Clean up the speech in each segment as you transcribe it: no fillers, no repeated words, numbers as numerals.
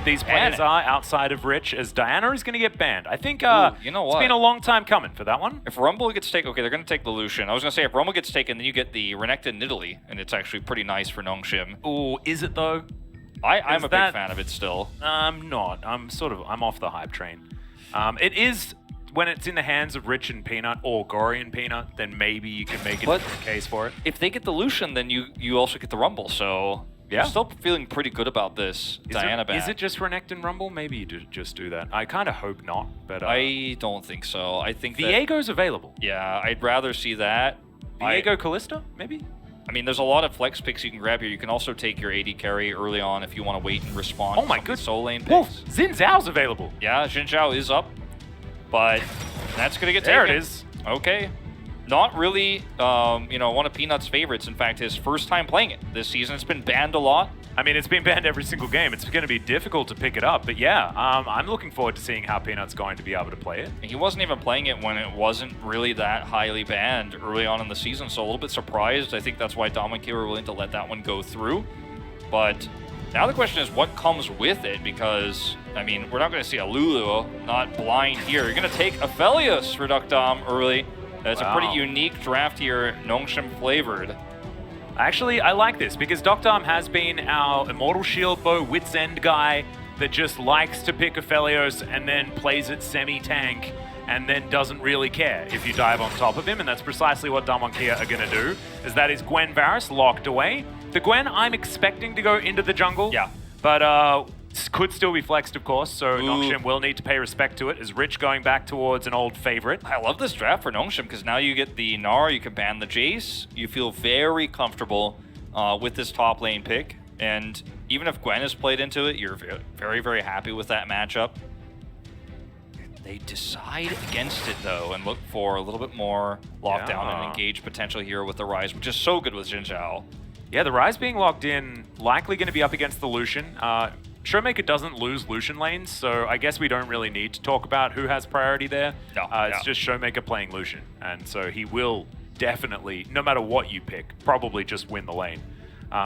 good these players are outside of Rich, as Diana is going to get banned. I think you know what? It's been a long time coming for that one. If Rumble gets taken, okay, they're going to take the Lucian. I was going to say, if Rumble gets taken, then you get the Renekton Nidalee, and it's actually pretty nice for Nongshim. Oh, is it though? I'm a big fan of it still. I'm not. I'm off the hype train. It is, when it's in the hands of Rich and Peanut, or Gory and Peanut, then maybe you can make a case for it. If they get the Lucian, then you also get the Rumble, so... Yeah. I'm still feeling pretty good about this Diana ban. Is it just Renekton Rumble? Maybe you just do that. I kind of hope not, but... I don't think so. I think Viego's available. Yeah, I'd rather see that. Viego Callista, maybe? I mean, there's a lot of flex picks you can grab here. You can also take your AD carry early on if you want to wait and respond. Oh my goodness. Soul lane picks. Wolf, Xin Zhao's available. Yeah, Xin Zhao is up, but that's going to get taken. There it is. Okay. Not really, one of Peanut's favorites. In fact, his first time playing it this season. It's been banned a lot. I mean, it's been banned every single game. It's going to be difficult to pick it up. But yeah, I'm looking forward to seeing how Peanut's going to be able to play it. He wasn't even playing it when it wasn't really that highly banned early on in the season, so a little bit surprised. I think that's why Damwon were willing to let that one go through. But now the question is what comes with it, because, I mean, we're not going to see a Lulu, not blind here. You're going to take Aphelios for Duckdom early. It's a pretty unique draft here, Nongshim flavored. Actually, I like this because Duckdom has been our Immortal Shield Bow Wits End guy that just likes to pick Aphelios and then plays it semi-tank and then doesn't really care if you dive on top of him, and that's precisely what Damwon are going to do, is that is Gwen Varus locked away. The Gwen I'm expecting to go into the jungle, but could still be flexed, of course, so Nongshim will need to pay respect to it. Is Rich going back towards an old favorite? I love this draft for Nongshim because now you get the Gnar, you can ban the Jace. You feel very comfortable with this top lane pick, and even if Gwen is played into it, you're very, very happy with that matchup. They decide against it, though, and look for a little bit more lockdown and engage potential here with the Ryze, which is so good with Xin Zhao. Yeah, the Ryze being locked in, likely going to be up against the Lucian. Showmaker doesn't lose Lucian lanes, so I guess we don't really need to talk about who has priority there. It's just Showmaker playing Lucian, and so he will definitely, no matter what you pick, probably just win the lane.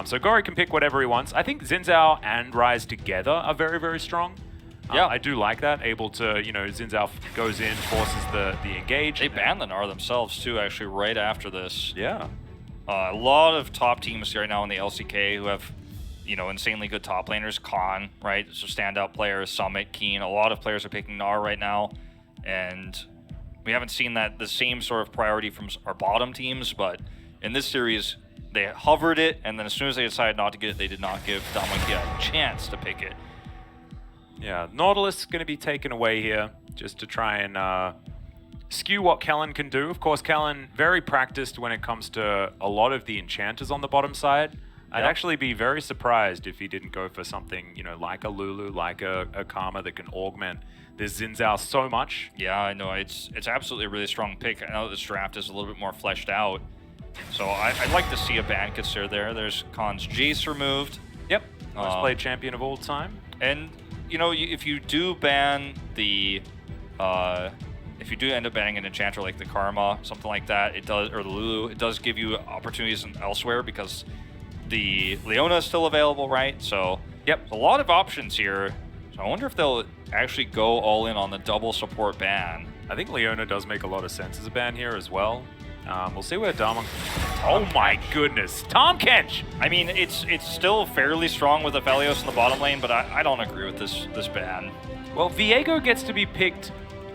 So Gory can pick whatever he wants. I think Xin Zhao and Ryze together are very, very strong. I do like that, able to, Xin Zhao goes in, forces the engage. They banned the Gnar themselves, too, actually, right after this. Yeah. A lot of top teams right now in the LCK who have insanely good top laners. Khan, right? So standout players, Summit, Keen. A lot of players are picking Gnar right now. And we haven't seen the same sort of priority from our bottom teams, but in this series, they hovered it, and then as soon as they decided not to get it, they did not give Damwon a chance to pick it. Yeah, Nautilus going to be taken away here just to try and skew what Kellen can do. Of course, Kellen, very practiced when it comes to a lot of the enchanters on the bottom side. I'd actually be very surprised if he didn't go for something, like a Lulu, like a Karma that can augment this Xin Zhao so much. Yeah, I know. It's absolutely a really strong pick. I know this draft is a little bit more fleshed out. So I'd like to see a ban considered there. There's Khan's Jace removed. Yep. Most played champion of all time. And, if you do ban the... if you do end up banning an enchanter like the Karma, something like that, it does, or the Lulu, it does give you opportunities elsewhere because the Leona is still available, right? So, a lot of options here. So I wonder if they'll actually go all in on the double support ban. I think Leona does make a lot of sense as a ban here as well. We'll see where Damwon... Oh my goodness, Tahm Kench! I mean, it's still fairly strong with Aphelios in the bottom lane, but I don't agree with this ban. Well, Viego gets to be picked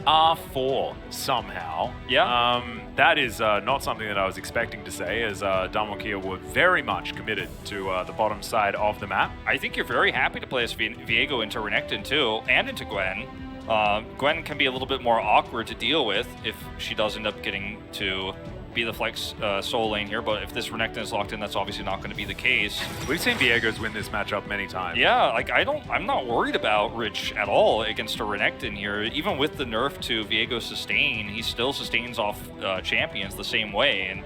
R4 somehow. Yeah. That is not something that I was expecting to say, as Damwon were very much committed to the bottom side of the map. I think you're very happy to play as Viego into Renekton too, and into Gwen. Gwen can be a little bit more awkward to deal with if she does end up getting to be the flex soul lane here, but if this Renekton is locked in, that's obviously not going to be the case. We've seen Viegos win this matchup many times. Yeah, I'm not worried about Rich at all against a Renekton here. Even with the nerf to Viego's sustain, he still sustains off champions the same way, and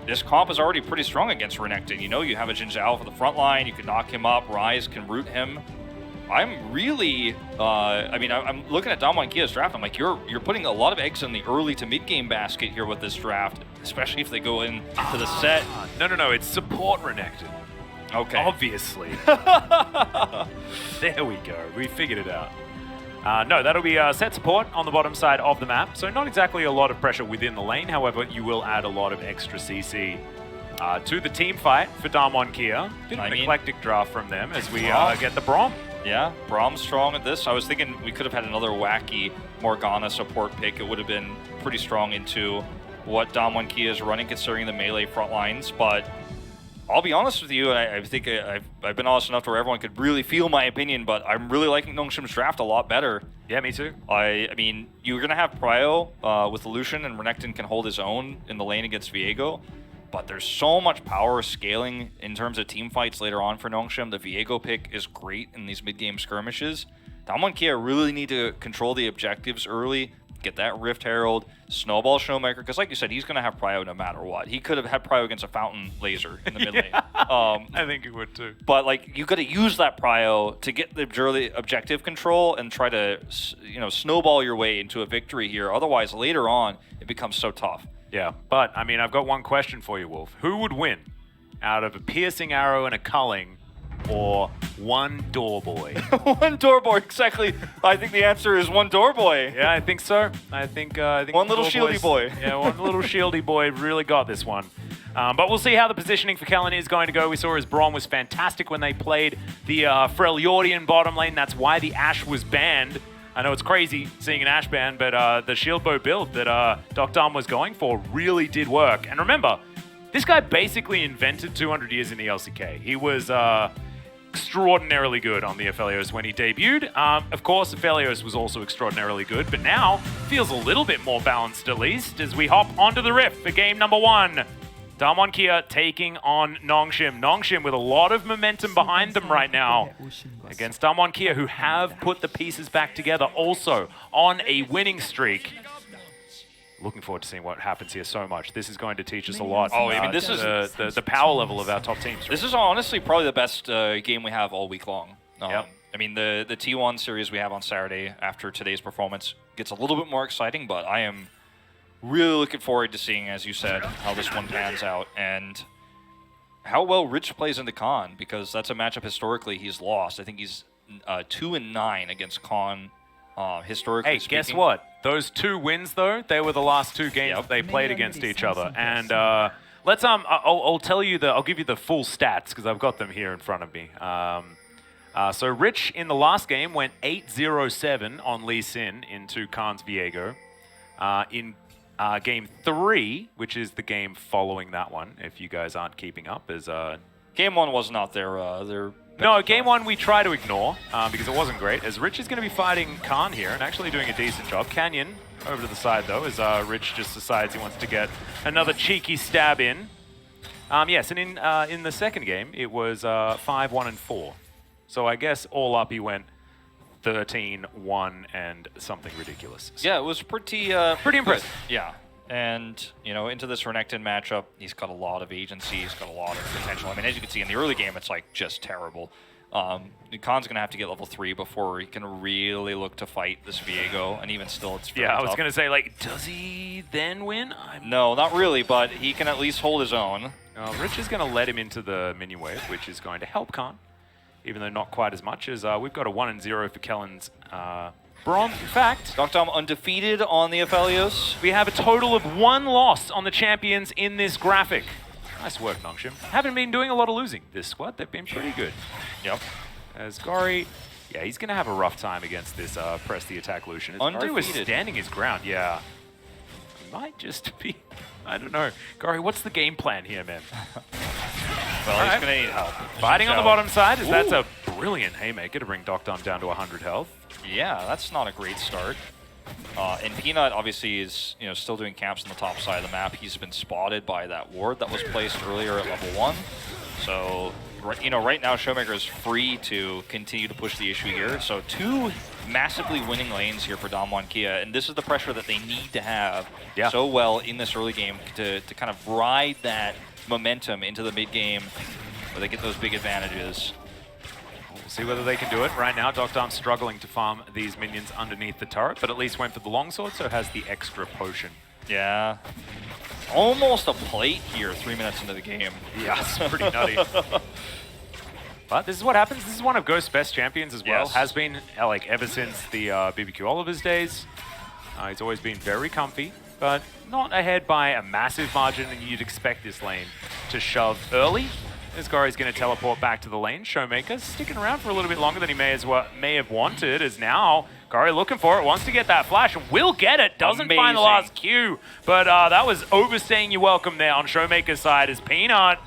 this comp is already pretty strong against Renekton. You have a Xin Zhao for the front line, you can knock him up, Ryze can root him. I'm really, I'm looking at Damwon Kia's draft. I'm like, you're putting a lot of eggs in the early to mid game basket here with this draft, especially if they go in to the set. No, it's support Renekton. Okay. Obviously. There we go. We figured it out. No, that'll be set support on the bottom side of the map. So not exactly a lot of pressure within the lane. However, you will add a lot of extra CC to the team fight for Damwon Kia. Bit of an eclectic draft from them as we get the Braum. Yeah, Braum's strong at this. I was thinking we could have had another wacky Morgana support pick. It would have been pretty strong into what Damwon Kia is running, considering the melee front lines. But I'll be honest with you, I think I've been honest enough to where everyone could really feel my opinion, but I'm really liking Nongshim's draft a lot better. Yeah, me too. I mean, you're going to have Prio with Lucian, and Renekton can hold his own in the lane against Viego. But there's so much power scaling in terms of team fights later on for Nongshim. The Viego pick is great in these mid-game skirmishes. Damwon Kia really need to control the objectives early, get that Rift Herald, snowball Showmaker, because like you said, he's going to have Prio no matter what. He could have had Prio against a Fountain Laser in the mid lane. I think he would too. But like, you got to use that Prio to get the early objective control and try to, snowball your way into a victory here. Otherwise, later on, it becomes so tough. Yeah, but, I mean, I've got one question for you, Wolf. Who would win out of a piercing arrow and a culling or one door boy? One door boy, exactly. I think the answer is one door boy. Yeah, I think so. I think one little shieldy boy. Yeah, one little shieldy boy really got this one. But we'll see how the positioning for Kellen is going to go. We saw his Braum was fantastic when they played the Freljordian bottom lane. That's why the Ashe was banned. I know it's crazy seeing an Ashe ban, but the shield bow build that Dr. was going for really did work. And remember, this guy basically invented 200 years in the LCK. He was extraordinarily good on the Aphelios when he debuted. Of course, Aphelios was also extraordinarily good, but now feels a little bit more balanced at least as we hop onto the Rift for game number 1. Damwon Kia taking on Nongshim. Nongshim with a lot of momentum behind them right now against Damwon Kia, who have put the pieces back together also on a winning streak. Looking forward to seeing what happens here so much. This is going to teach us a lot. Oh, I mean, this is the power level of our top teams. This is honestly probably the best game we have all week long. Yep. I mean, the T1 series we have on Saturday after today's performance gets a little bit more exciting, but I am really looking forward to seeing, as you said, how this one pans out and how well Rich plays into Khan, because that's a matchup historically he's lost. I think he's 2-9 against Khan historically speaking. Guess what? Those 2 wins, though, they were the last 2 games they played against each other. And let's I'll tell you I'll give you the full stats because I've got them here in front of me. So Rich in the last game went 8-0-7 on Lee Sin into Khan's Viego. In game 3, which is the game following that one, if you guys aren't keeping up, is game 1 was not their no, game 1 we try to ignore because it wasn't great, as Rich is going to be fighting Khan here and actually doing a decent job. Canyon over to the side though, as Rich just decides he wants to get another cheeky stab in. Yes, and in the second game it was 5-1-4. So I guess all up he went 13-1 and something ridiculous. Yeah, it was pretty impressive. Yeah, and into this Renekton matchup, he's got a lot of agency, he's got a lot of potential. I mean, as you can see in the early game, it's like just terrible. Khan's gonna have to get level 3 before he can really look to fight this Viego, and even still, it's very I was tough. gonna say, like, does he then win? No, not really, but he can at least hold his own. Rich is gonna let him into the minion wave, which is going to help Khan, even though not quite as much as we've got a 1-0 for Kellen's Braum. In fact, Dr. undefeated on the Aphelios. we have a total of 1 loss on the champions in this graphic. Nice work, Nongshim. Haven't been doing a lot of losing this squad. They've been pretty good. Yep. As Gori, yeah, he's going to have a rough time against this press the attack Lucian. As Gori was standing his ground, yeah. He might just be, I don't know. Gori, what's the game plan here, man? Well, he's going to need help. Fighting on the bottom side, as that's a brilliant haymaker to bring Dr. down to 100 health. Yeah, that's not a great start. And Peanut obviously is still doing camps on the top side of the map. He's been spotted by that ward that was placed earlier at level 1. So right now Showmaker is free to continue to push the issue here. So 2 massively winning lanes here for Damwon Kia, and this is the pressure that they need to have so well in this early game to kind of ride that momentum into the mid game where they get those big advantages. We'll see whether they can do it. Right now, Dr. struggling to farm these minions underneath the turret, but at least went for the longsword, so has the extra potion. Yeah. Almost a plate here 3 minutes into the game. Yeah, it's pretty nutty. But this is what happens. This is one of Ghost's best champions as well. Yes. Has been like ever since the BBQ Oliver's days. He's always been very comfy, but not ahead by a massive margin, and you'd expect this lane to shove early. As Gori's going to teleport back to the lane. Showmaker sticking around for a little bit longer than he may have wanted, as now Gori looking for it, wants to get that flash, and will get it. Doesn't find the last Q, but that was overstaying your welcome there on Showmaker's side, as Peanut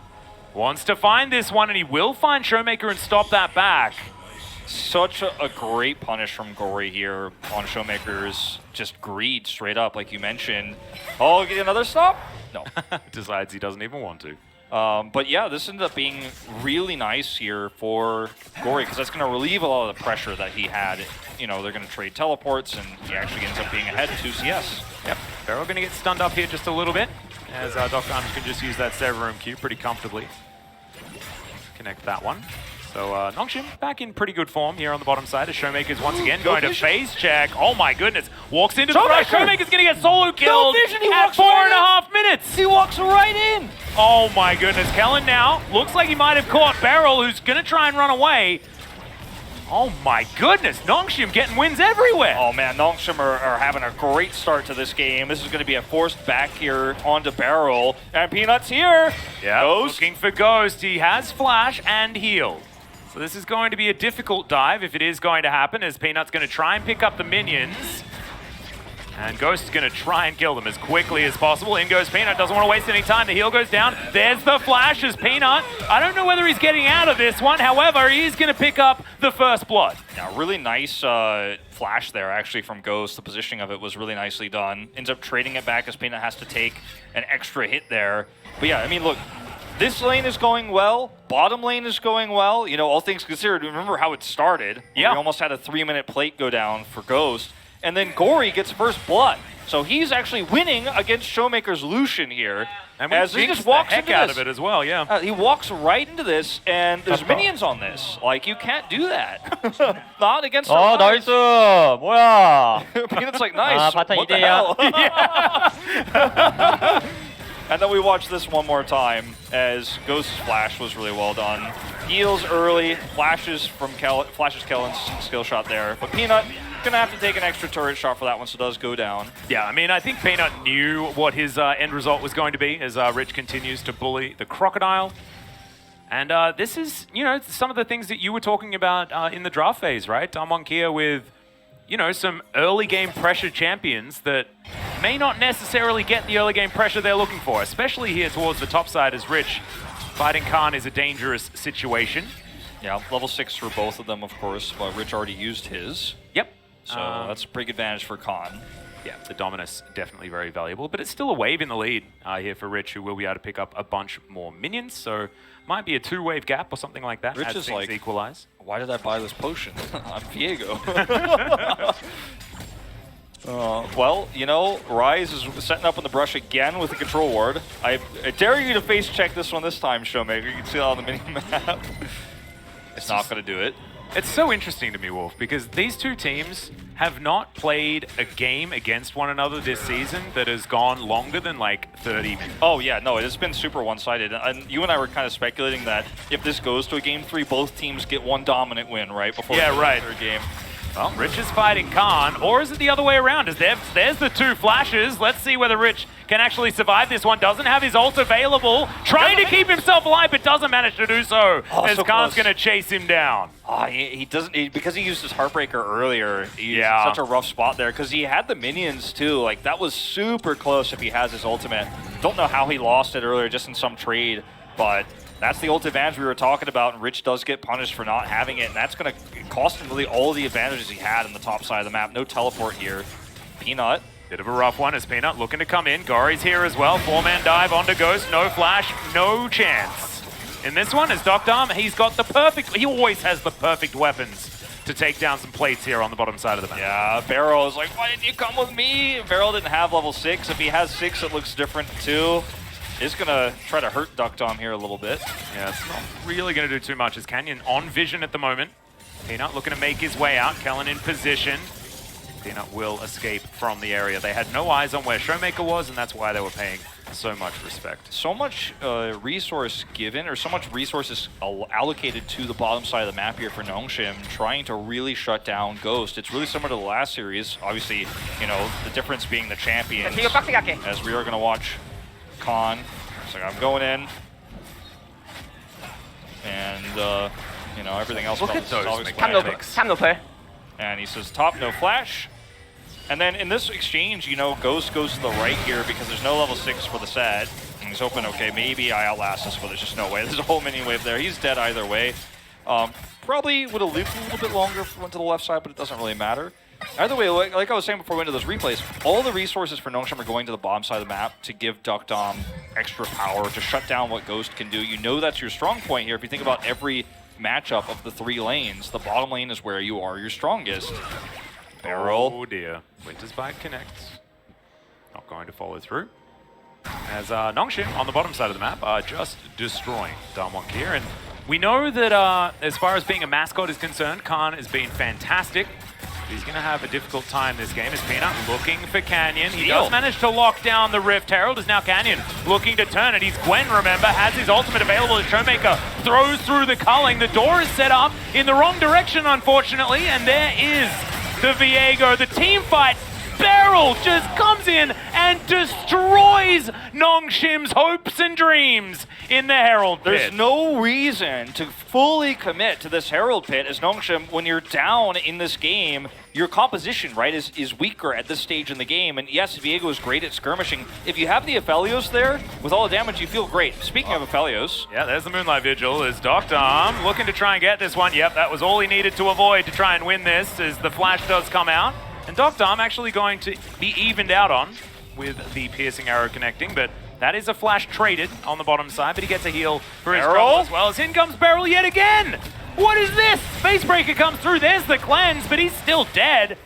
wants to find this one, and he will find Showmaker and stop that back. Such a great punish from Gori here on Showmaker's just greed straight up, like you mentioned. Oh, get another stop? No. Decides he doesn't even want to. But yeah, this ended up being really nice here for Gori, because that's going to relieve a lot of the pressure that he had. You know, they're going to trade teleports, and he actually ends up being ahead 2 CS. Yep, Barrow going to get stunned up here just a little bit, as Dr. Arms can just use that server room Q pretty comfortably. Connect that one. So Nongshim back in pretty good form here on the bottom side, as Showmaker's once again going to phase check. Oh my goodness, walks into the rush. Showmaker's going to get solo killed at 4.5 minutes. He walks right in. Oh my goodness, Kellen now looks like he might have caught Beryl, who's going to try and run away. Oh my goodness, Nongshim getting wins everywhere. Oh man, Nongshim are having a great start to this game. This is going to be a forced back here onto Beryl, and Peanut's here. Yeah, Ghost. looking for Ghost. He has flash and heal. So this is going to be a difficult dive if it is going to happen, as Peanut's going to try and pick up the minions. And Ghost is going to try and kill them as quickly as possible. In goes Peanut, doesn't want to waste any time. The heal goes down. There's the flash as Peanut. I don't know whether he's getting out of this one. However, he's going to pick up the first blood. Yeah, really nice flash there actually from Ghost. The positioning of it was really nicely done. Ends up trading it back as Peanut has to take an extra hit there. But yeah, I mean, look, this lane is going well. Bottom lane is going well. You know, all things considered, remember how it started. Yeah. We almost had a 3-minute plate go down for Ghost. And then Gori gets first blood. So he's actually winning against Showmaker's Lucian here. And as he just walks the heck into out this. of it as well, yeah. He walks right into this, and there's minions on this. Like, you can't do that. Not against our 나이스! 뭐야! Peanut's like, nice. 바텀 What the 2대야. hell? And then we watch this one more time, as Ghost's flash was really well done. Heals early, flashes Kellen's skill shot there. But Peanut gonna have to take an extra turret shot for that one, so it does go down. Yeah, I mean, I think Peanut knew what his end result was going to be, as Rich continues to bully the Crocodile. And this is, you know, some of the things that you were talking about in the draft phase, right? Damwon Kia with, you know, some early game pressure champions that may not necessarily get the early game pressure they're looking for, especially here towards the top side, as Rich fighting Khan is a dangerous situation. Yeah, level 6 for both of them, of course, but Rich already used his. Yep. So that's a pretty good advantage for Khan. Yeah, the Dominus definitely very valuable, but it's still a wave in the lead here for Rich, who will be able to pick up a bunch more minions, so might be a 2-wave gap or something like that. Rich as is things like, equalize. Why did I buy this potion? I'm Viego. Well, you know, Rise is setting up on the brush again with the control ward. I dare you to face check this one this time, Showmaker. You can see it on the mini-map. It's not going to do it. It's so interesting to me, Wolf, because these two teams have not played a game against one another this season that has gone longer than like 30 minutes. Oh yeah, no, it has been super one-sided. And you and I were kind of speculating that if this goes to a game 3, both teams get one dominant win, right? Before the third game. Well, Rich is fighting Khan, or is it the other way around? There's the 2 flashes. Let's see whether Rich can actually survive this one. Doesn't have his ult available. Trying to keep himself alive, but doesn't manage to do so, as so Khan's going to chase him down. Oh, he doesn't, because he used his Heartbreaker earlier. He's in such a rough spot there, because he had the minions too. Like, that was super close if he has his ultimate. Don't know how he lost it earlier, just in some trade, but that's the ult advantage we were talking about, and Rich does get punished for not having it, and that's going to cost him really all the advantages he had on the top side of the map. No teleport here. Peanut. Bit of a rough one as Peanut looking to come in. Gori's here as well. 4-man dive onto Ghost. No flash, no chance. In this one, as Dr. he's got the perfect, he always has the perfect weapons to take down some plates here on the bottom side of the map. Yeah, Barrow is like, why didn't you come with me? Barrow didn't have level 6. If he has 6, it looks different too. Is going to try to hurt Duckdom here a little bit. Yeah, it's not really going to do too much. As Canyon on vision at the moment. Peanut looking to make his way out. Kellen in position. Peanut will escape from the area. They had no eyes on where Showmaker was, and that's why they were paying So much respect. So much resource given, or so much resources allocated to the bottom side of the map here for Nongshim, trying to really shut down Ghost. It's really similar to the last series. Obviously, you know, the difference being the champions. As we are going to watch Khan. So I'm going in. And, you know, everything else Look at those mechanics. And he says, top, no flash. And then in this exchange, you know, Ghost goes to the right here because there's no level 6 for the set. And he's hoping, okay, maybe I outlast this, but there's just no way. There's a whole mini wave there. He's dead either way. Probably would have lived a little bit longer if he went to the left side, but it doesn't really matter. Either way, like I was saying before we went to those replays, all the resources for Nongshim are going to the bottom side of the map to give Dukdom extra power, to shut down what Ghost can do. You know that's your strong point here. If you think about every matchup of the 3 lanes, the bottom lane is where you are your strongest. Barrel. Oh dear. Winter's Bite connects. Not going to follow through. As Nongshim on the bottom side of the map are just destroying Damwon here. And we know that as far as being a mascot is concerned, Khan has been fantastic. He's going to have a difficult time this game. As Peanut looking for Canyon. He does manage to lock down the Rift. Herald is now Canyon looking to turn it. He's Gwen, remember, has his ultimate available as Showmaker throws through the culling. The door is set up in the wrong direction, unfortunately, and there is the Viego. The team fight. Beryl just comes in and destroys Nongshim's hopes and dreams in the Herald Pit. There's no reason to fully commit to this Herald Pit as Nongshim, when you're down in this game, your composition, right, is weaker at this stage in the game. And yes, Viego is great at skirmishing. If you have the Aphelios there, with all the damage, you feel great. Speaking of Aphelios. Yeah, there's the Moonlight Vigil as Dukdom looking to try and get this one. Yep, that was all he needed to avoid to try and win this as the flash does come out. And Dukdom actually going to be evened out on with the piercing arrow connecting, but that is a flash traded on the bottom side, but he gets a heal for his trouble as well as in comes Beryl yet again! What is this? Facebreaker comes through, there's the cleanse, but he's still dead.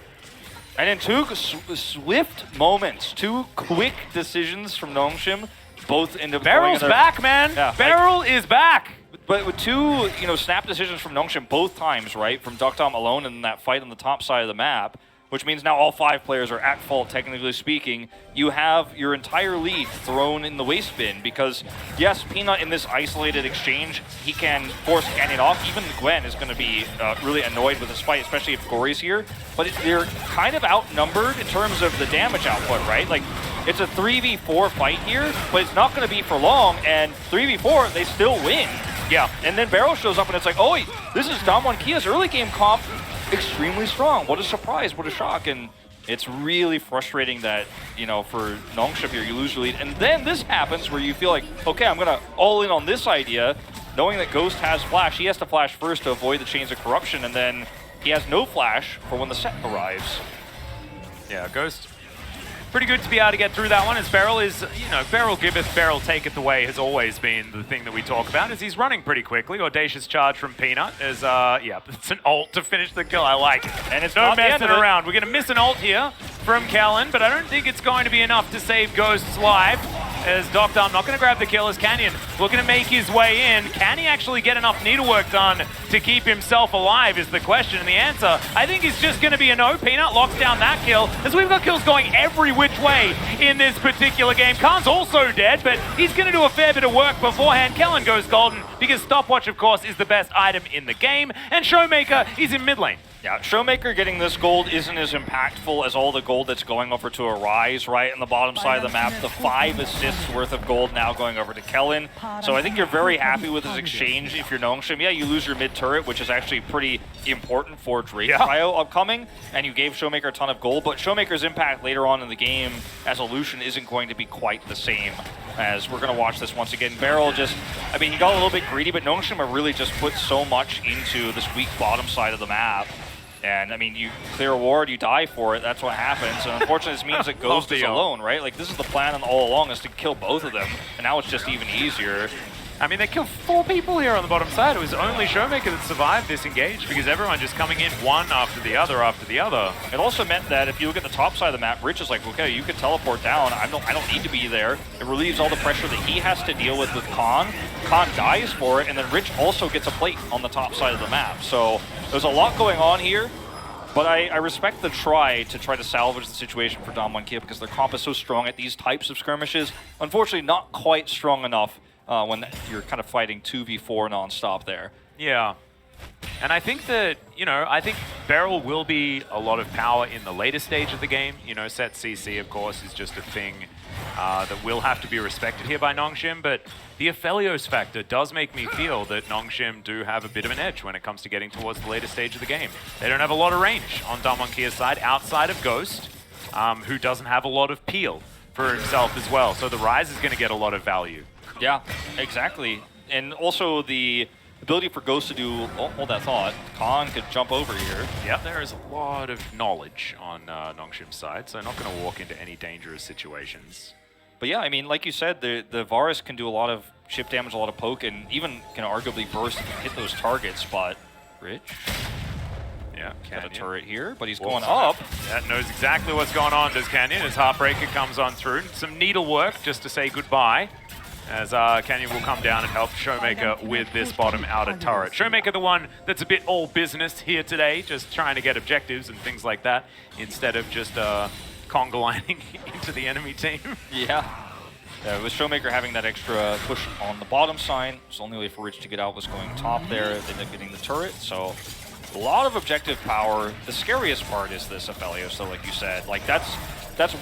And in 2 swift moments, 2 quick decisions from Nongshim, both into Beryl's back, man! Yeah, Beryl is back! But with 2, you know, snap decisions from Nongshim both times, right? From Dukdom alone in that fight on the top side of the map, which means now all 5 players are at fault, technically speaking. You have your entire lead thrown in the waste bin because, yes, Peanut in this isolated exchange, he can force Canyon off. Even Gwen is going to be really annoyed with this fight, especially if Gory's here. But they're kind of outnumbered in terms of the damage output, right? Like, it's a 3v4 fight here, but it's not going to be for long, and 3v4, they still win. Yeah, and then Beryl shows up and it's like, oh, this is Damwon Kia's early game comp. Extremely strong. What a surprise, what a shock. And it's really frustrating that, you know, for Nongshim here, you lose your lead. And then this happens where you feel like, okay, I'm going to all in on this idea, knowing that Ghost has flash. He has to flash first to avoid the chains of corruption, and then he has no flash for when the set arrives. Yeah, Ghost pretty good to be able to get through that one, as Beryl is, you know, Beryl giveth, Beryl taketh away has always been the thing that we talk about, as he's running pretty quickly. Audacious charge from Peanut as, yeah, it's an ult to finish the kill. I like it. And it's no messing around. We're going to miss an ult here from Kellen, but I don't think it's going to be enough to save Ghost's life, as Dukdom not going to grab the kill as Canyon looking to make his way in. Can he actually get enough needlework done to keep himself alive is the question, and the answer, I think, is just going to be a no. Peanut locks down that kill, as we've got kills going every which way in this particular game. Khan's also dead, but he's going to do a fair bit of work beforehand. Kellen goes golden, because Stopwatch, of course, is the best item in the game, and Showmaker is in mid lane. Yeah, Showmaker getting this gold isn't as impactful as all the gold that's going over to Arise, right? On the bottom side of the map, the 5 assists worth of gold now going over to Kellen. So I think you're very happy with this exchange if you're Nongshim. Yeah, you lose your mid turret, which is actually pretty important for Drake Trio upcoming, and you gave Showmaker a ton of gold, but Showmaker's impact later on in the game as a Lucian isn't going to be quite the same, as we're going to watch this once again. Beryl just, I mean, he got a little bit greedy, but Nongshim have really just put so much into this weak bottom side of the map. And, I mean, you clear a ward, you die for it, that's what happens. And unfortunately, this means that Ghost is alone, right? Like, this is the plan all along, is to kill both of them. And now it's just even easier. I mean, they killed 4 people here on the bottom side. It was only Showmaker that survived this engage, because everyone just coming in one after the other after the other. It also meant that if you look at the top side of the map, Rich is like, okay, you could teleport down. I don't need to be there. It relieves all the pressure that he has to deal with Khan. Khan dies for it, and then Rich also gets a plate on the top side of the map. So there's a lot going on here. But I respect the try to salvage the situation for Damwon because their comp is so strong at these types of skirmishes. Unfortunately, not quite strong enough when you're kind of fighting 2v4 non-stop there. Yeah. And I think that, I think Beryl will be a lot of power in the later stage of the game. Set CC, of course, is just a thing that will have to be respected here by Nongshim, but the Aphelios factor does make me feel that Nongshim do have a bit of an edge when it comes to getting towards the later stage of the game. They don't have a lot of range on Damwon Kia's side outside of Ghost, who doesn't have a lot of peel for himself as well, so the Rise is going to get a lot of value. Yeah, exactly. And also the ability for Ghost to do, hold that thought, Khan could jump over here. Yeah, there is a lot of knowledge on Nongshim's side, so not going to walk into any dangerous situations. But yeah, I mean, like you said, the Varus can do a lot of chip damage, a lot of poke, and even can arguably burst and hit those targets, but Rich, yeah, got a turret here, but he's Wolf going up. That knows exactly what's going on, does Canyon, as Heartbreaker comes on through. Some needlework just to say goodbye, as Canyon will come down and help Showmaker with this bottom outer turret. Showmaker, the one that's a bit all business here today, just trying to get objectives and things like that, instead of just conga lining into the enemy team. Yeah. With Showmaker having that extra push on the bottom side, the only way for Rich to get out was going top there. They ended up getting the turret, so a lot of objective power. The scariest part is this Aphelios, so like you said, like that's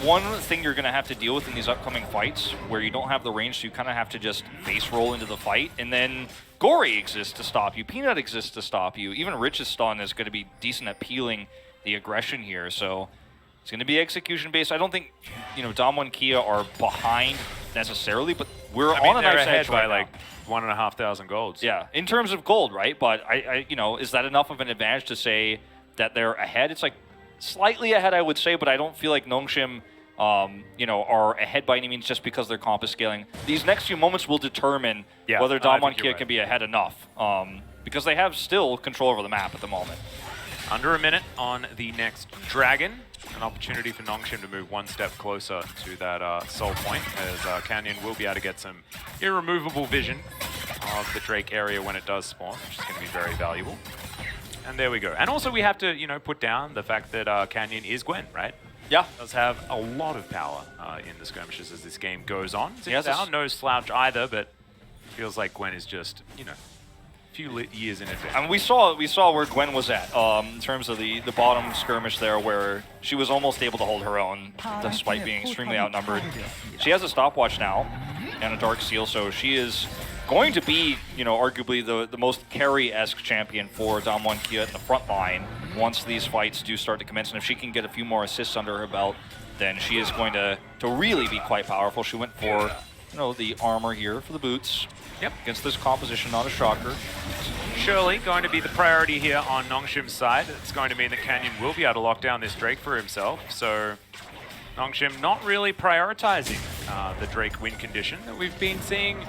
one thing you're going to have to deal with in these upcoming fights where you don't have the range, so you kind of have to just face roll into the fight. And then Gory exists to stop you. Peanut exists to stop you. Even Rich's stun is going to be decent at peeling the aggression here. So it's going to be execution-based. I don't think, Damwon Kia are behind necessarily, but we're on a nice edge by right like now. 1,500 golds. Yeah, in terms of gold, right? But is that enough of an advantage to say that they're ahead? It's like slightly ahead, I would say, but I don't feel like Nongshim, are ahead by any means just because their comp is scaling. These next few moments will determine whether Damwon Kia can be ahead enough, because they have still control over the map at the moment. Under a minute on the next Dragon. An opportunity for Nongshim to move one step closer to that soul point, as Canyon will be able to get some irremovable vision of the Drake area when it does spawn, which is going to be very valuable. And there we go. And also we have to, put down the fact that Canyon is Gwen, right? Yeah. Does have a lot of power in the skirmishes as this game goes on. He has no slouch either, but feels like Gwen is just, few years in advance. And we saw where Gwen was at in terms of the bottom skirmish there, where she was almost able to hold her own despite being extremely outnumbered. She has a stopwatch now and a Dark Seal, so she is going to be, arguably the most carry-esque champion for Damwon Kia in the front line once these fights do start to commence. And if she can get a few more assists under her belt, then she is going to really be quite powerful. She went for, the armor here for the boots. Yep. Against this composition, not a shocker. Surely going to be the priority here on Nongshim's side. It's going to mean that Canyon will be able to lock down this Drake for himself. So Nongshim not really prioritizing the Drake win condition that we've been seeing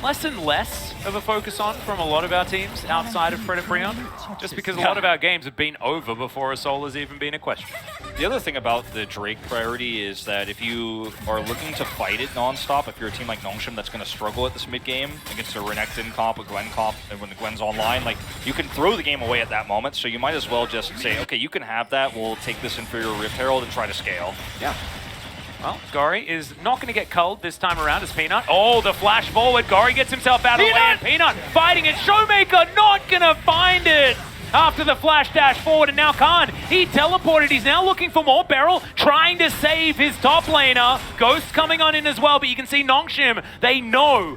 less and less of a focus on from a lot of our teams outside of Fred and Breon, just because a lot of our games have been over before a soul has even been a question. The other thing about the Drake priority is that if you are looking to fight it non-stop, if you're a team like Nongshim that's going to struggle at this mid-game against a Renekton comp, a Gwen comp, and when the Gwen's online, like, you can throw the game away at that moment, so you might as well just say, okay, you can have that, we'll take this inferior Rift Herald and try to scale. Yeah. Well, Gory is not going to get culled this time around as Peanut. Oh, the flash forward. Gory gets himself out of the way, and Peanut fighting it. Showmaker not going to find it after the flash dash forward, and now Khan, he teleported. He's now looking for more. Beryl trying to save his top laner. Ghost coming on in as well, but you can see Nongshim, they know,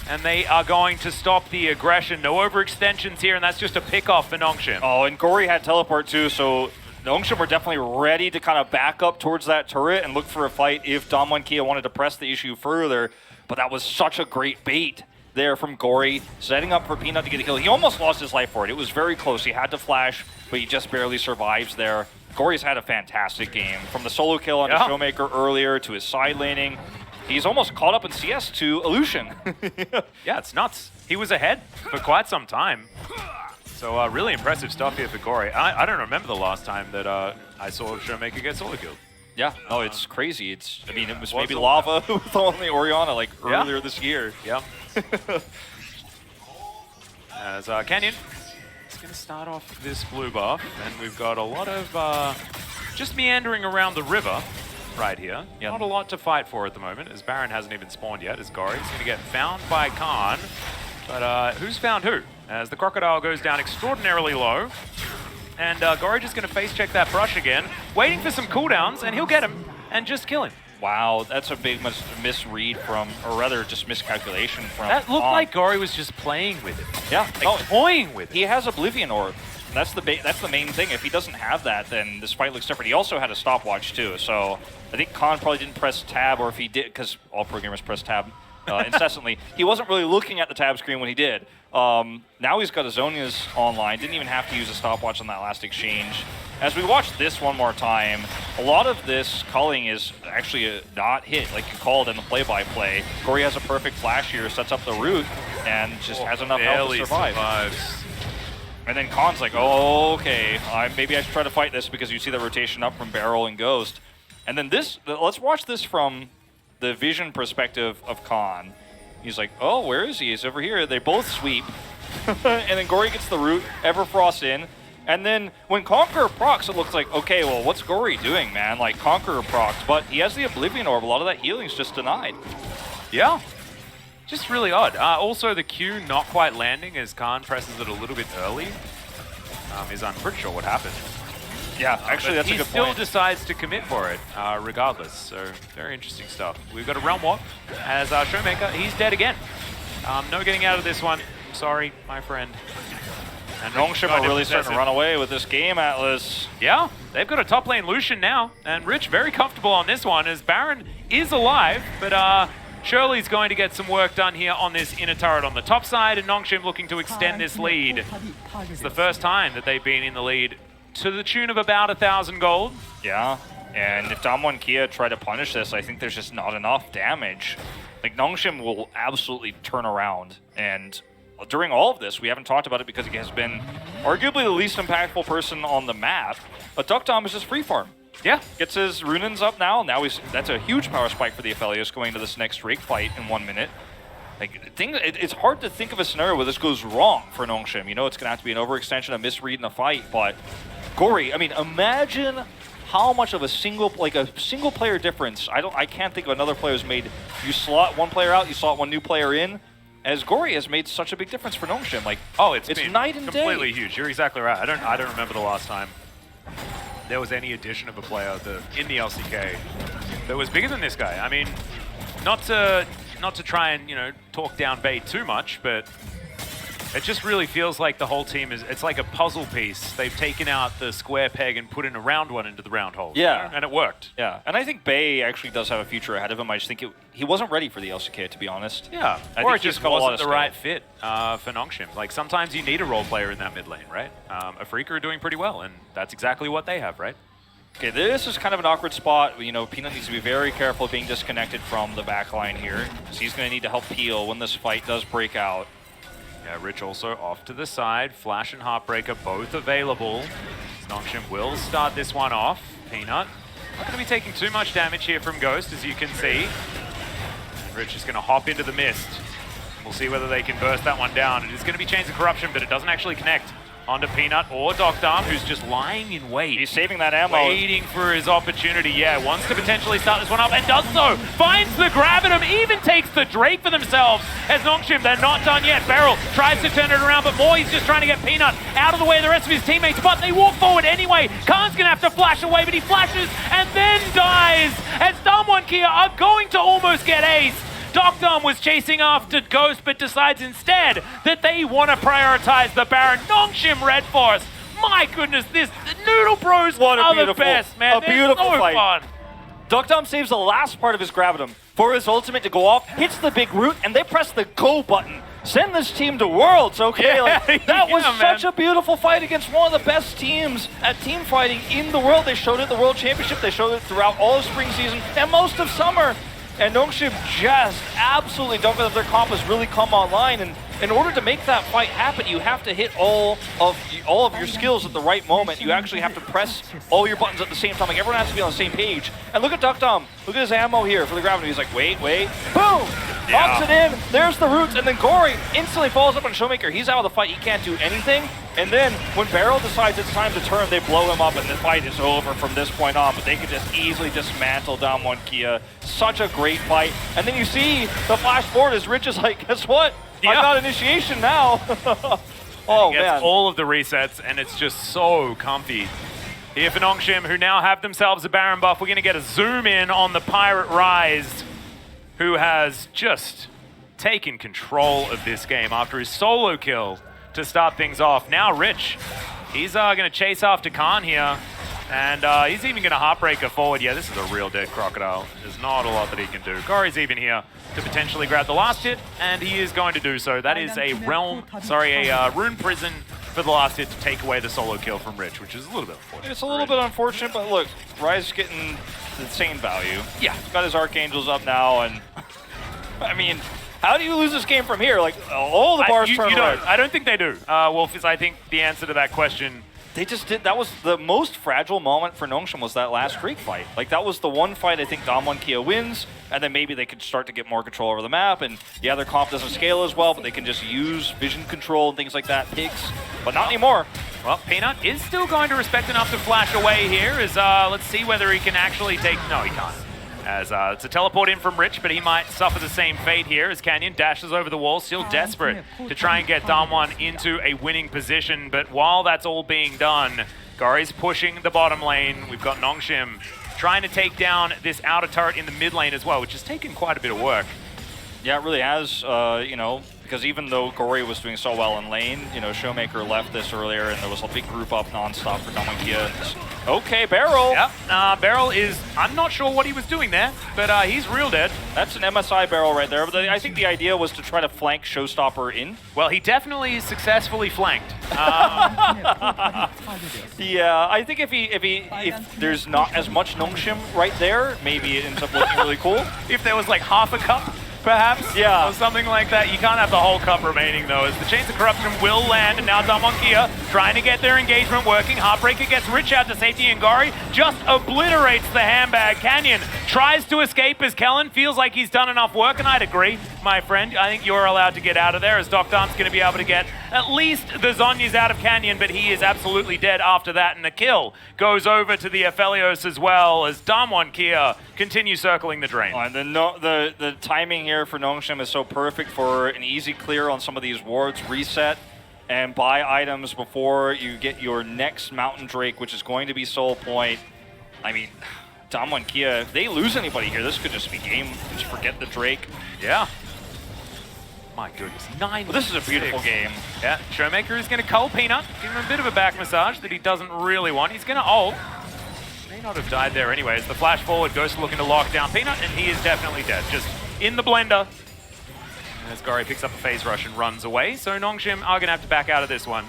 and they are going to stop the aggression. No overextensions here, and that's just a pick-off for Nongshim. Oh, and Gory had teleport too, so Nongshim were definitely ready to kind of back up towards that turret and look for a fight if Damwon Kia wanted to press the issue further, but that was such a great bait there from Gory, setting up for Peanut to get a kill. He almost lost his life for it. It was very close. He had to flash, but he just barely survives there. Gory's had a fantastic game. From the solo kill on the Showmaker earlier to his side laning, he's almost caught up in CS to Illusion. Yeah, it's nuts. He was ahead for quite some time. So really impressive stuff here for Gory. I don't remember the last time that I saw Showmaker get solo killed. Yeah, no, it's crazy. It was maybe Lava with only Orianna like earlier this year. Yeah. As Canyon going to start off this blue buff, and we've got a lot of just meandering around the river right here. Yeah. Not a lot to fight for at the moment, as Baron hasn't even spawned yet, as Gori's going to get found by Khan. But who's found who? As the Crocodile goes down extraordinarily low, and Gori just going to face check that brush again, waiting for some cooldowns, and he'll get him and just kill him. Wow, that's a big misread from, or rather just miscalculation from That looked Khan. like Gori was just playing with it. Yeah, Like toying with it. he has Oblivion Orb. That's the main thing. If he doesn't have that, then this fight looks different. He also had a stopwatch too, so I think Khan probably didn't press tab, or if he did, because all programmers press tab incessantly, he wasn't really looking at the tab screen when he did. Now he's got Azonia's online, didn't even have to use a stopwatch on that last exchange. As we watch this one more time, a lot of this culling is actually not hit, like you called in the play-by-play. Gori has a perfect flash here, sets up the root, and just has enough health to survive. Survives. And then Khan's like, oh, okay, maybe I should try to fight this, because you see the rotation up from Barrel and Ghost. And then this, let's watch this from the vision perspective of Khan. He's like, oh, where is he? He's over here. They both sweep. And then Gori gets the root, Everfrost in. And then when Conqueror procs, it looks like, okay, well, what's Gori doing, man? Like, Conqueror procs, but he has the Oblivion Orb. A lot of that healing's just denied. Yeah. Just really odd. Also, the Q not quite landing as Khan presses it a little bit early. Is I'm pretty sure what happened. Yeah, actually, that's a good He still point. decides to commit for it, regardless. So, very interesting stuff. We've got a Realm Walk as our Showmaker. He's dead again. No getting out of this one. Sorry, my friend. And Nongshim are really starting to run away with this game, Atlas. Yeah, they've got a top lane Lucian now. And Rich very comfortable on this one as Baron is alive, but Shirley's going to get some work done here on this inner turret on the top side, and Nongshim looking to extend this lead. It's the first time that they've been in the lead to the tune of about 1,000 gold. Yeah, and if Damwon Kia try to punish this, I think there's just not enough damage. Like, Nongshim will absolutely turn around, and during all of this, we haven't talked about it because he has been arguably the least impactful person on the map, but Duckdom is just free farm. Yeah. Gets his Runins up now. Now that's a huge power spike for the Aphelios going to this next Drake fight in 1 minute. Like, it's hard to think of a scenario where this goes wrong for Nongshim. You know it's going to have to be an overextension, a misread in a fight, but Gori, I mean, imagine how much of a single player difference. I can't think of another player who's made, you slot one player out, you slot one new player in, as Gori has made such a big difference for Nongshim. Like, it's been night and completely day. huge. You're exactly right. I don't remember the last time there was any addition of a player in the LCK that was bigger than this guy. I mean, not to try and, talk down Bait too much, but it just really feels like the whole team it's like a puzzle piece. They've taken out the square peg and put in a round one into the round hole. Yeah. And it worked. Yeah, and I think Bay actually does have a future ahead of him. I just think he wasn't ready for the LCK, to be honest. Yeah, I or think it just he's got a lot wasn't of the right skill. fit for Nongshim. Like, sometimes you need a role player in that mid lane, right? Afrika are doing pretty well, and that's exactly what they have, right? Okay, this is kind of an awkward spot. Peanut needs to be very careful of being disconnected from the back line here, because he's going to need to help peel when this fight does break out. Yeah, Rich also off to the side. Flash and Heartbreaker both available. Nongshim will start this one off. Peanut not going to be taking too much damage here from Ghost, as you can see. And Rich is going to hop into the mist. We'll see whether they can burst that one down. It is going to be Chains of Corruption, but it doesn't actually connect onto Peanut or Docdom, who's just lying in wait. He's saving that ammo. Waiting for his opportunity, yeah. Wants to potentially start this one up and does so. Finds the grab at him, even takes the Drake for themselves. As Nongshim, they're not done yet. Beryl tries to turn it around, but more, he's just trying to get Peanut out of the way of the rest of his teammates, but they walk forward anyway. Khan's gonna have to flash away, but he flashes and then dies. As Damwon Kia are going to almost get ace. Docdom was chasing after Ghost, but decides instead that they want to prioritize the Baron. Nongshim Redforce. My goodness, the Noodle Bros are the best, man. A beautiful so fight. fun. Duckdom saves the last part of his Gravitum for his ultimate to go off, hits the big root, and they press the go button. Send this team to Worlds, okay? Yeah, like, that was man. such a beautiful fight against one of the best teams at team fighting in the world. They showed it at the World Championship. They showed it throughout all of spring season and most of summer. And Nongshim just absolutely don't let their compass really come online. And in order to make that fight happen, you have to hit all of your skills at the right moment. You actually have to press all your buttons at the same time. Like, everyone has to be on the same page. And look at Duckdom. Look at his ammo here for the gravity. He's like, wait, boom! knocks it in, there's the roots, and then Gory instantly falls up on Showmaker. He's out of the fight, he can't do anything. And then when Barrel decides it's time to turn, they blow him up, and the fight is over from this point on. But they could just easily dismantle Damwon Kia. Such a great fight. And then you see the flash forward as Rich is like, guess what? I got initiation now. Oh, gets man. all of the resets, and it's just so comfy. Here for Nongshim, who now have themselves a Baron buff. We're going to get a zoom in on the Pirate Rise, who has just taken control of this game after his solo kill to start things off. Now Rich, he's going to chase after Khan here, and he's even going to Heartbreaker forward. Yeah, this is a real dead Crocodile. There's not a lot that he can do. Gory's even here to potentially grab the last hit, and he is going to do so. That is a Rune Prison for the last hit to take away the solo kill from Rich, which is a little bit unfortunate. It's a little bit unfortunate, but look, Rise getting insane value. Yeah, he's got his Archangels up now, and I mean, how do you lose this game from here? Like, all the bars turn red. I don't think they do. Wolfis, I think the answer to that question... They just did. That was the most fragile moment for Nongshim, was that last Creek fight. Like, that was the one fight I think Damwon Kia wins, and then maybe they could start to get more control over the map. And yeah, their comp doesn't scale as well, but they can just use vision control and things like that, pigs, but not anymore. Well, Peanut is still going to respect enough to flash away here. As let's see whether he can actually take. No, he can't. As it's a teleport in from Rich, but he might suffer the same fate here as Canyon dashes over the wall, still desperate to try and get Damwon into a winning position. But while that's all being done, Gory's pushing the bottom lane. We've got Nongshim trying to take down this outer turret in the mid lane as well, which has taken quite a bit of work. Yeah, it really has, you know, because even though Gory was doing so well in lane, you know, Showmaker left this earlier, and there was a big group up nonstop for Damwon Kia. Okay, Barrel. Yep, Barrel is, I'm not sure what he was doing there, but he's real dead. That's an MSI Barrel right there, but I think the idea was to try to flank Showstopper in. Well, he definitely successfully flanked. Yeah, I think if there's not as much Nongshim right there, maybe it ends up looking really cool. If there was like half a cup, perhaps, or something like that. You can't have the whole cup remaining, though, as the Chains of Corruption will land, and now Damwon Kia trying to get their engagement working. Heartbreaker gets Rich out to safety, and Gory just obliterates the handbag. Canyon tries to escape as Kellen feels like he's done enough work, and I'd agree, my friend. I think you're allowed to get out of there, as Doctor's going to be able to get at least the Zhonya's out of Canyon, but he is absolutely dead after that, and the kill goes over to the Aphelios as well, as Damwon Kia continues circling the drain. And the timing here for Nongshim is so perfect for an easy clear on some of these wards, reset, and buy items before you get your next Mountain Drake, which is going to be Soul Point. I mean, Damwon Kia, if they lose anybody here, this could just be game. Just forget the Drake. Yeah. My goodness, 9-6. Well, this is a beautiful game. Yeah, Showmaker is going to cull Peanut, give him a bit of a back massage that he doesn't really want. He's going to ult. May not have died there anyways. The flash forward, Ghost looking to lock down Peanut, and he is definitely dead. Just in the blender. As Gory picks up a phase rush and runs away, so Nongshim are going to have to back out of this one.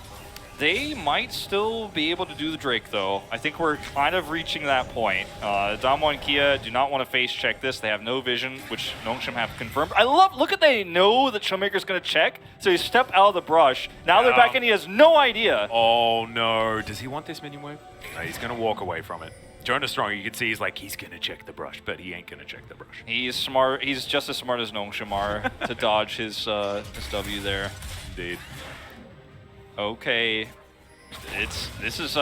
They might still be able to do the Drake, though. I think we're kind of reaching that point. Damwon Kia do not want to face check this. They have no vision, which Nongshim have confirmed. Look at they know that Showmaker's going to check, so he step out of the brush. Now they're back in, he has no idea. Oh no, does he want this minion wave? No, he's going to walk away from it. Jonah Strong, you can see he's like, he's going to check the brush, but he ain't going to check the brush. He's smart. He's just as smart as Nongshim are to dodge his W there. Indeed. Okay. I think this is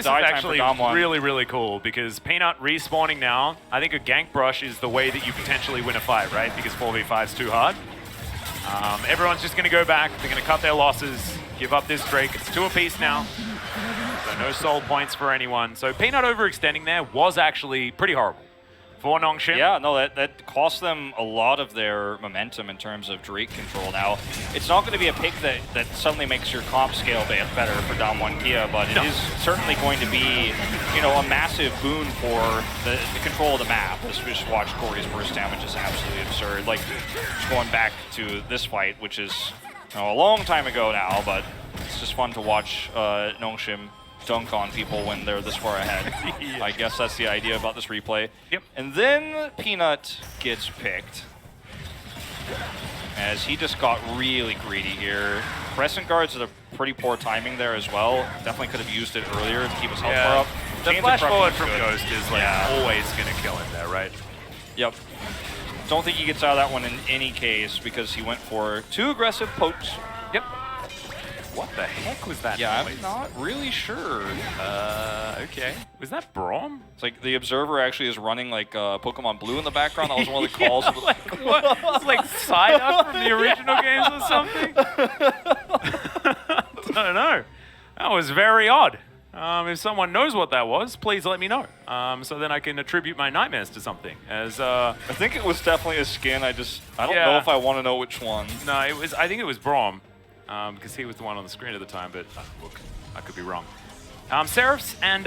actually really, really cool because Peanut respawning now. I think a gank brush is the way that you potentially win a fight, right? Because 4v5 is too hard. Everyone's just going to go back. They're going to cut their losses, give up this Drake. It's 2 apiece now. So no soul points for anyone. So Peanut overextending there was actually pretty horrible for Nongshim. Yeah, no, that cost them a lot of their momentum in terms of Drake control. Now, it's not going to be a pick that suddenly makes your comp scale better for Damwon Kia, but it is certainly going to be, you know, a massive boon for the control of the map. Just watch Gory's burst damage is absolutely absurd. Like, just going back to this fight, which is a long time ago now, but it's just fun to watch Nongshim dunk on people when they're this far ahead. Yeah. I guess that's the idea about this replay. Yep. And then Peanut gets picked, as he just got really greedy here. Crescent guards are pretty poor timing there as well. Definitely could have used it earlier to keep his health bar up. The flash forward from Ghost is like always going to kill him there, right? Yep. Don't think he gets out of that one in any case because he went for 2 aggressive pokes. Yep. What the heck was that Yeah, noise? I'm not really sure. Okay. Was that Braum? It's like the observer actually is running like Pokemon Blue in the background. That was one of the calls. Yeah, like what? It's like Psyduck from the original games or something? I don't know. That was very odd. If someone knows what that was, please let me know. So then I can attribute my nightmares to something. As I think it was definitely a skin. I don't Yeah. know if I want to know which one. No, it was. I think it was Braum, because he was the one on the screen at the time. But look, I could be wrong. Seraphs and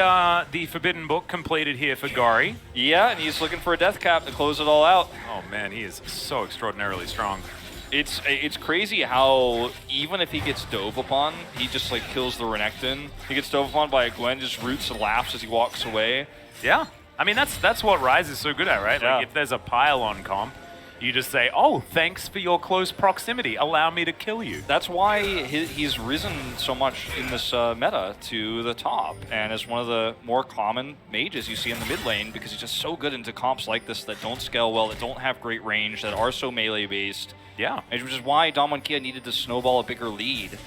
the Forbidden Book completed here for Gori. Yeah, and he's looking for a death cap to close it all out. Oh man, he is so extraordinarily strong. It's crazy how even if he gets dove upon, he just like kills the Renekton. He gets dove upon by a Gwen, just roots and laughs as he walks away. Yeah, I mean that's what Ryze is so good at, right? Yeah. Like if there's a pile on comp, you just say, "Oh, thanks for your close proximity. Allow me to kill you." That's why he's risen so much in this meta to the top, and is one of the more common mages you see in the mid lane because he's just so good into comps like this that don't scale well, that don't have great range, that are so melee based. Yeah. Which is why Damwon Kia needed to snowball a bigger lead.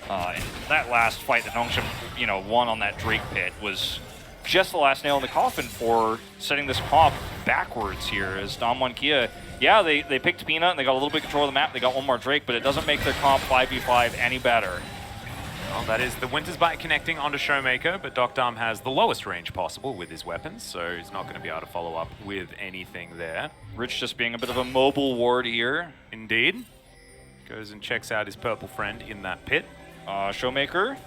And that last fight that Nongshim, won on that Drake pit was just the last nail in the coffin for setting this comp backwards here. As Damwon Kia, yeah, they picked Peanut and they got a little bit of control of the map. They got one more Drake, but it doesn't make their comp 5v5 any better. Well, that is the Winter's Bite connecting onto Showmaker, but Dom has the lowest range possible with his weapons, so he's not going to be able to follow up with anything there. Rich just being a bit of a mobile ward here. Indeed. Goes and checks out his purple friend in that pit. Showmaker.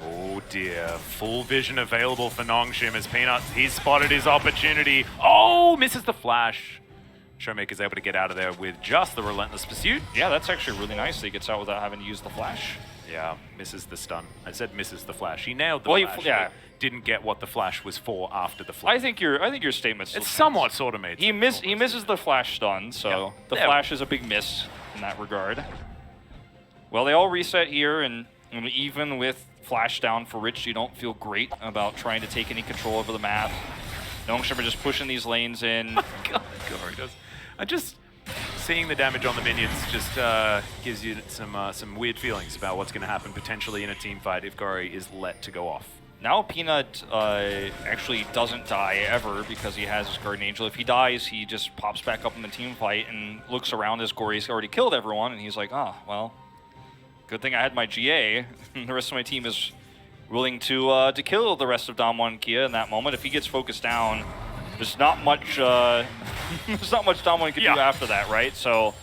Oh dear, full vision available for Nongshim as Peanuts, he's spotted his opportunity. Oh, misses the flash. Showmaker's able to get out of there with just the Relentless Pursuit. Yeah, that's actually really nice that he gets out without having to use the flash. Yeah, misses the stun. I said misses the flash. He nailed the Well, flash. yeah. but didn't get what the flash was for after the flash. I think your statement's still It's stands. somewhat sort of made He misses the flash stun, so Yeah. the Yeah. flash is a big miss in that regard. Well, they all reset here, and even with flash down for Rich, you don't feel great about trying to take any control over the map. Nongshim are just pushing these lanes in. God, he does. Seeing the damage on the minions just gives you some weird feelings about what's going to happen potentially in a team fight if Gori is let to go off. Now Peanut actually doesn't die ever because he has his Guardian Angel. If he dies, he just pops back up in the team fight and looks around as Gori's already killed everyone, and he's like, well, good thing I had my GA. The rest of my team is willing to kill the rest of Damwon Kia in that moment. If he gets focused down, there's not much there's not much Damwon can do after that, right? So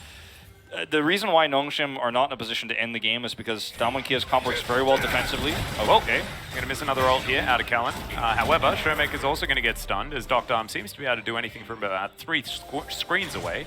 the reason why Nongshim are not in a position to end the game is because Damwon Kia's comp works very well defensively. Oh, okay. Going to miss another ult here out of Callan. However, Showmaker's also going to get stunned as Dom seems to be able to do anything from about 3 screens away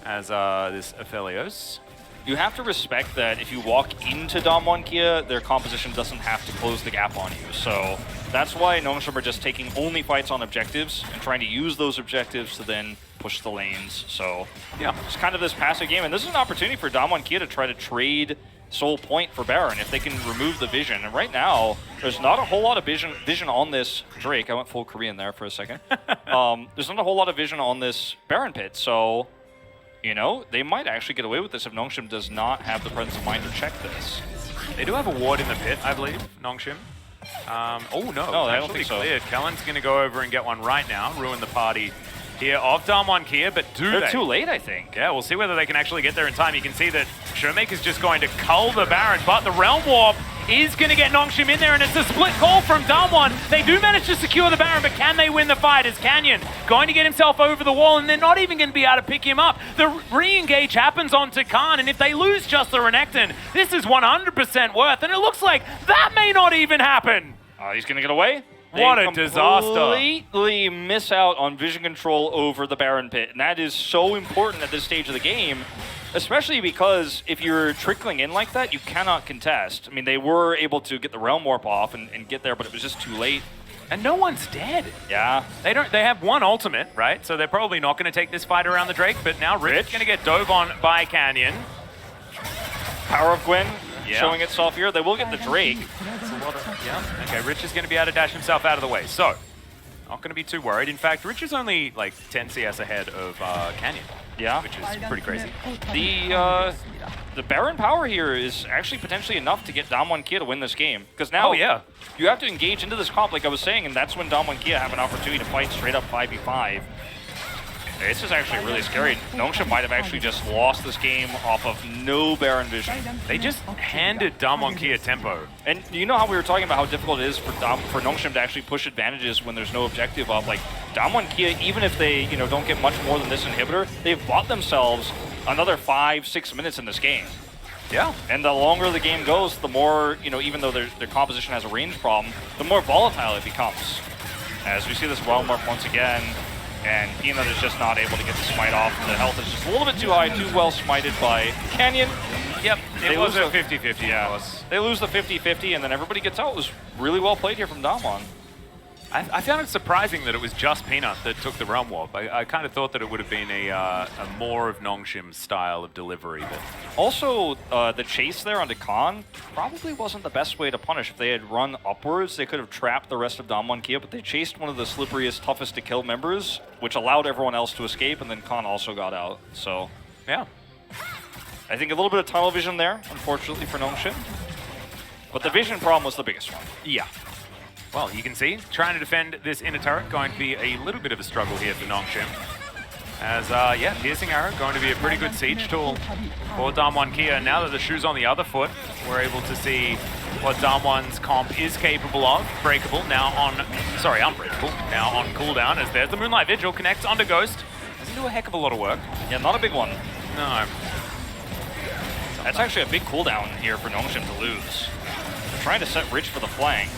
as this Aphelios. You have to respect that if you walk into Damwon Kia, their composition doesn't have to close the gap on you. So that's why Nongshim are just taking only fights on objectives and trying to use those objectives to then push the lanes. So yeah, it's kind of this passive game. And this is an opportunity for Damwon Kia to try to trade Soul Point for Baron if they can remove the vision. And right now, there's not a whole lot of vision on this Drake. I went full Korean there for a second. There's not a whole lot of vision on this Baron pit. So they might actually get away with this if Nongshim does not have the presence of mind to check this. They do have a ward in the pit, I believe, Nongshim. Oh no, I don't think so. Cleared. Callan's going to go over and get one right now, ruin the party here of Damwon Kia, but They're too late, I think. Yeah, we'll see whether they can actually get there in time. You can see that Showmaker's just going to cull the Baron, but the Realm Warp is going to get Nongshim in there, and it's a split call from Damwon. They do manage to secure the Baron, but can they win the fight? Is Canyon going to get himself over the wall, and they're not even going to be able to pick him up. The re-engage happens onto Khan, and if they lose just the Renekton, this is 100% worth, and it looks like that may not even happen. He's going to get away. What a disaster. Completely miss out on vision control over the Baron pit, and that is so important at this stage of the game, especially because if you're trickling in like that, you cannot contest. I mean, they were able to get the Realm Warp off and get there, but it was just too late. And no one's dead. Yeah. They have one ultimate, right? So they're probably not going to take this fight around the Drake, but now Rich is going to get dove on by Canyon. Power of Gwen showing itself here. They will get the Drake. Okay, Rich is going to be able to dash himself out of the way. So, Not going to be too worried. In fact, Rich is only like 10 CS ahead of Canyon. Yeah. Which is pretty crazy. The Baron power here is actually potentially enough to get Damwon Kia to win this game. Because now you have to engage into this comp, like I was saying, and that's when Damwon Kia have an opportunity to fight straight up 5v5. This is actually really scary. Nongshim might have actually just lost this game off of no Baron vision. They just handed Damwon Kia tempo. And you know how we were talking about how difficult it is for Nongshim to actually push advantages when there's no objective up. Like Damwon Kia, even if they don't get much more than this inhibitor, they've bought themselves another 5-6 minutes in this game. Yeah. And the longer the game goes, the more, even though their composition has a range problem, the more volatile it becomes. As we see this realm warp once again, and Peanut is just not able to get the smite off. The health is just a little bit too high, too well smited by Canyon. Yep, it was a 50-50. Yeah, they lose the 50-50, and then everybody gets out. It was really well played here from Damwon. I found it surprising that it was just Peanut that took the realm warp. I kind of thought that it would have been a more of Nongshim's style of delivery. But also, the chase there onto Khan probably wasn't the best way to punish. If they had run upwards, they could have trapped the rest of Damwon Kia, but they chased one of the slipperiest, toughest to kill members, which allowed everyone else to escape, and then Khan also got out. So, yeah. I think a little bit of tunnel vision there, unfortunately for Nongshim. But the vision problem was the biggest one. Yeah. Well, you can see, trying to defend this inner turret, going to be a little bit of a struggle here for Nongshim. As, yeah, Piercing Arrow going to be a pretty good siege tool for Damwon Kia. Now that the shoe's on the other foot, we're able to see what Damwon's comp is capable of. Breakable, now on, sorry, unbreakable, now on cooldown, as there's the Moonlight Vigil, connects onto Ghost. Doesn't do a heck of a lot of work. Yeah, not a big one. No. That's actually a big cooldown here for Nongshim to lose. They're trying to set Rich for the flank.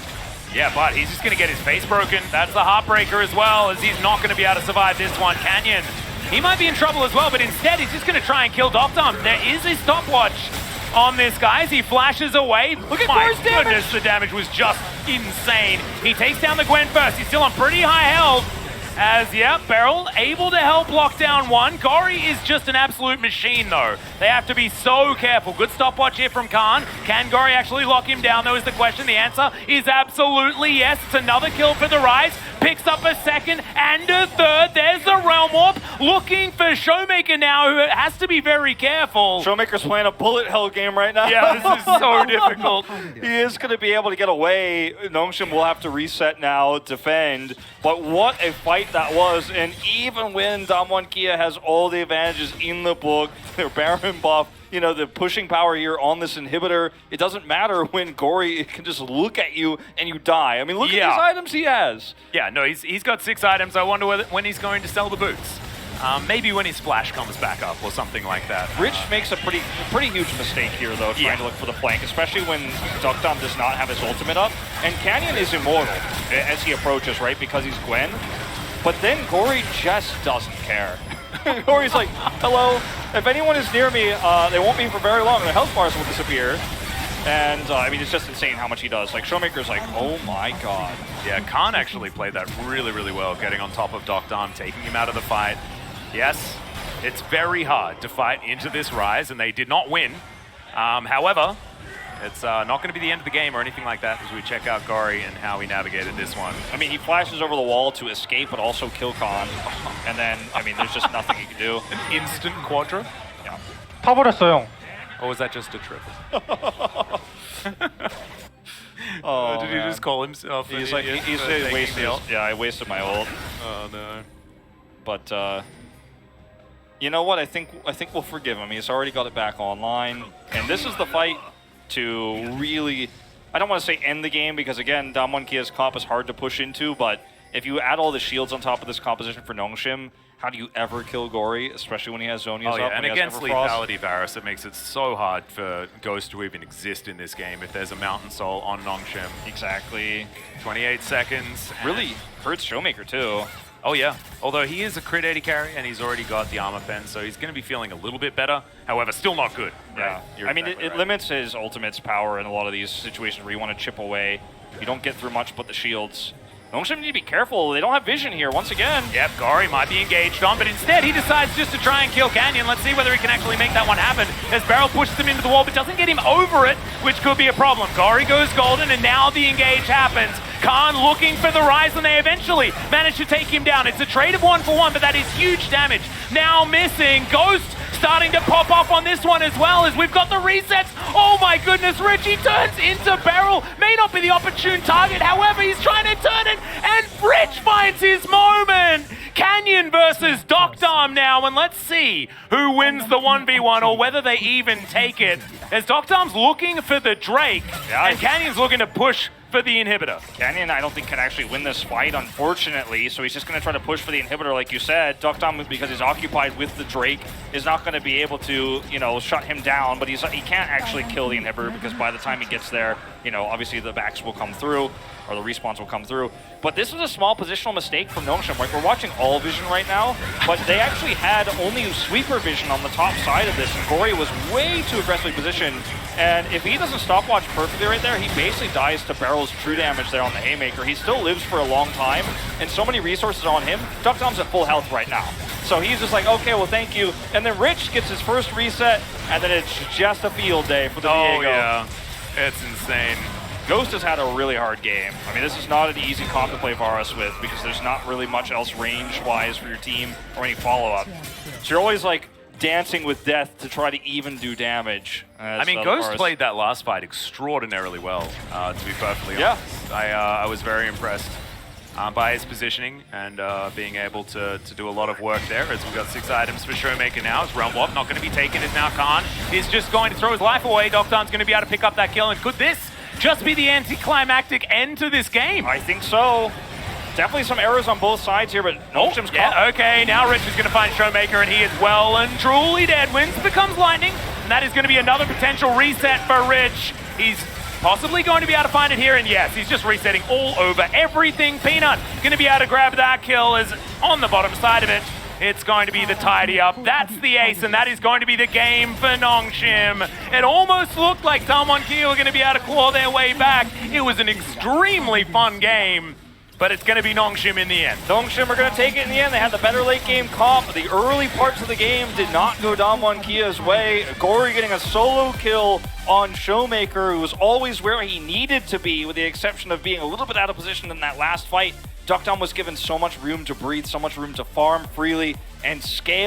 Yeah, but he's just going to get his face broken. That's the Heartbreaker as well, as he's not going to be able to survive this one. Canyon, he might be in trouble as well, but instead he's just going to try and kill Doctom. There is a stopwatch on this guy as he flashes away. Look at my goodness, the damage was just insane. He takes down the Gwen first. He's still on pretty high health. As, yeah, Beryl able to help lock down one. Gori is just an absolute machine, though. They have to be so careful. Good stopwatch here from Khan. Can Gori actually lock him down, though, is the question. The answer is absolutely yes. It's another kill for the Rise. Picks up a second and a third. There's the Realm Warp. Looking for Showmaker now, who has to be very careful. Showmaker's playing a bullet hell game right now. Yeah, this is so difficult. He is going to be able to get away. Nongshim will have to reset now, defend. But what a fight that was. And even when Damwon Kia has all the advantages in the book, their Baron buff, the pushing power here on this inhibitor, it doesn't matter when Gori can just look at you and you die. I mean, look at these items he has. Yeah, no, he's got 6 items. I wonder when he's going to sell the boots. Maybe when his splash comes back up or something like that. Rich makes a pretty huge mistake here, though, trying to look for the flank, especially when Doctom does not have his ultimate up. And Canyon is immortal as he approaches, right, because he's Gwen. But then Gori just doesn't care. Gori's like, hello, if anyone is near me, they won't be for very long. Their health bars will disappear. And, I mean, it's just insane how much he does. Like, Showmaker's like, oh my god. Yeah, Khan actually played that really, really well, getting on top of Doctom, taking him out of the fight. Yes, it's very hard to fight into this Rise, and they did not win. However, it's not going to be the end of the game or anything like that as we check out Gori and how he navigated this one. I mean, he flashes over the wall to escape, but also kill Khan. And then, I mean, there's just nothing he can do. An instant quadra? Yeah. 타버렸어요. Or was that just a triple? Oh, did he just call himself? He's like, he's wasted. Yeah, I wasted my ult. Oh no. But you know what? I think we'll forgive him. He's already got it back online, and this is the fight to really. I don't want to say end the game because again, Damwon Kia's comp is hard to push into. But if you add all the shields on top of this composition for Nongshim, how do you ever kill Gori, especially when he has Zonia's up? And against lethality Varus, it makes it so hard for Ghost to even exist in this game if there's a Mountain Soul on Nongshim. Exactly. 28 seconds. Really hurts Showmaker too. Oh yeah, although he is a crit 80 carry and he's already got the armor pen, so he's going to be feeling a little bit better. However, still not good. Yeah, right? I mean, it limits his ultimate's power in a lot of these situations where you want to chip away. You don't get through much but the shields. Nongshim need to be careful. They don't have vision here once again. Yep, Gory might be engaged on, but instead he decides just to try and kill Canyon. Let's see whether he can actually make that one happen as Beryl pushes him into the wall, but doesn't get him over it, which could be a problem. Gory goes golden, and now the engage happens. Khan looking for the rise, and they eventually manage to take him down. It's a trade of 1-for-1, but that is huge damage. Now missing. Ghost starting to pop off on this one as well, as we've got the resets. Oh my goodness, Richie turns into Beryl. May not be the opportune target, however, he's trying to turn it, and Rich finds his moment. Canyon versus Doctarm now, and let's see who wins the 1v1 or whether they even take it, as Doctarm's looking for the Drake, and Canyon's looking to push for the inhibitor. Canyon, I don't think, can actually win this fight, unfortunately, so he's just going to try to push for the inhibitor, like you said. Doctarm, because he's occupied with the Drake, is not going to be able to, you know, shut him down, but he can't actually kill the inhibitor, because by the time he gets there, you know, obviously the backs will come through, or the respawns will come through. But this was a small positional mistake from Nongshim. Like, we're watching all vision right now, but they actually had only sweeper vision on the top side of this, and Gory was way too aggressively positioned. And if he doesn't stopwatch perfectly right there, he basically dies to Beryl's true damage there on the Haymaker. He still lives for a long time, and so many resources on him. Doctarm's at full health right now. So he's just like, okay, well, thank you. And then Rich gets his first reset, and then it's just a field day for the Viego. Oh, yeah. It's insane. Ghost has had a really hard game. I mean, this is not an easy comp to play Varus with, because there's not really much else range-wise for your team or any follow-up. So you're always, like, dancing with death to try to even do damage. I mean, Ghost played that last fight extraordinarily well, to be perfectly honest. I was very impressed by his positioning and being able to do a lot of work there, as we've got 6 items for Showmaker now. As Realm Warp not going to be taken, as now Khan is just going to throw his life away. Doctarm's going to be able to pick up that kill, and could this just be the anticlimactic end to this game? I think so. Definitely some errors on both sides here, but Nongshim's yeah, okay, now Rich is going to find Showmaker, and he is well and truly dead. Wins becomes lightning, and that is going to be another potential reset for Rich. He's possibly going to be able to find it here, and yes, he's just resetting all over everything. Peanut going to be able to grab that kill, as on the bottom side of it, it's going to be the tidy up. That's the ace, and that is going to be the game for Nongshim. It almost looked like Damwon were going to be able to claw their way back. It was an extremely fun game, but it's going to be Nongshim in the end. Nongshim are going to take it in the end. They had the better late game comp. The early parts of the game did not go Damwon Kia's way. Gory getting a solo kill on Showmaker, who was always where he needed to be, with the exception of being a little bit out of position in that last fight. Doctarm was given so much room to breathe, so much room to farm freely and scale.